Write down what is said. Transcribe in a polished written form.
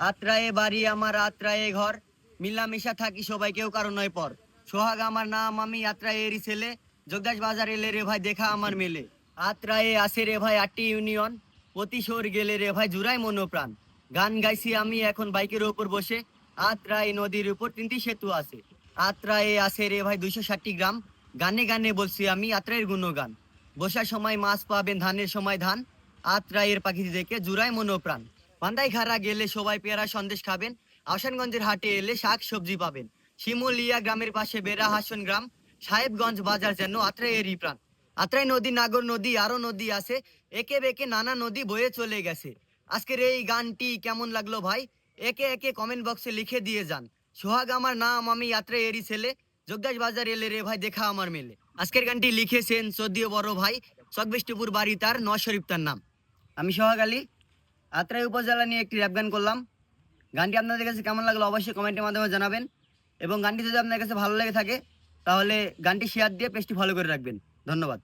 আত্রায়ে বাড়ি আমার আত্রায়ে ঘর, মিলামিশা থাকি সবাই কেউ কারো নয় পর। সোহাগ আমার নাম, আমি আত্রায়েরই ছেলে, জগদাস বাজার এলে রে ভাই দেখা আমার মেলে। আত্রায়ে আসে রে ভাই 8টি ইউনিয়ন, প্রতি শহর গেলে রে ভাই জুড়াই মনোপ্রাণ। গান গাইছি আমি এখন বাইকের ওপর বসে, আত্রাই নদীর উপর 3টি সেতু আছে। আত্রায়ে আসে রে ভাই 260টি গ্রাম, গানে গানে বলছি আমি আত্রায়ের গুণগান। বসার সময় মাছ পাবেন, ধানের সময় ধান, আত্রায়ের পাখি দেখে জুড়াই মনোপ্রাণ। বান্দাই খাড়া গেলে সবাই পেয়ারা সন্দেশ খাবেন, আহসানগঞ্জের হাটে এলে শাক সবজি পাবেন। শিমুলিয়া গ্রামের পাশে বেড়া হাসন গ্রাম, সাহেবগঞ্জ বাজার যেন আত্রায়েরই প্রাণ। আত্রাই নদী, নাগর নদী, আরো নদী আছে, একে বেঁকে নানা নদী বয়ে চলে গেছে। আজকের এই গানটি কেমন লাগলো ভাই, একে একে কমেন্ট বক্সে লিখে দিয়ে যান। সোহাগ আমার নাম, আমি আত্রায়েরই ছেলে, জগদাস বাজার এলে রে ভাই দেখা আমার মেলে। আজকের গানটি লিখেছেন সদ্যীয় বড় ভাই, চকবিষ্টিপুর বাড়ি তার, নশরীফ তার নাম। আমি সোহাগ আলী, আত্রাই উপজেলা নিয়ে একটি র্যাপ গান করলাম। গানটি আপনাদের কাছে কেমন লাগলো অবশ্যই কমেন্টের মাধ্যমে জানাবেন, এবং গানটি যদি আপনার কাছে ভালো লেগে থাকে তাহলে গানটি শেয়ার দিয়ে পেজটি ফলো করে রাখবেন। ধন্যবাদ।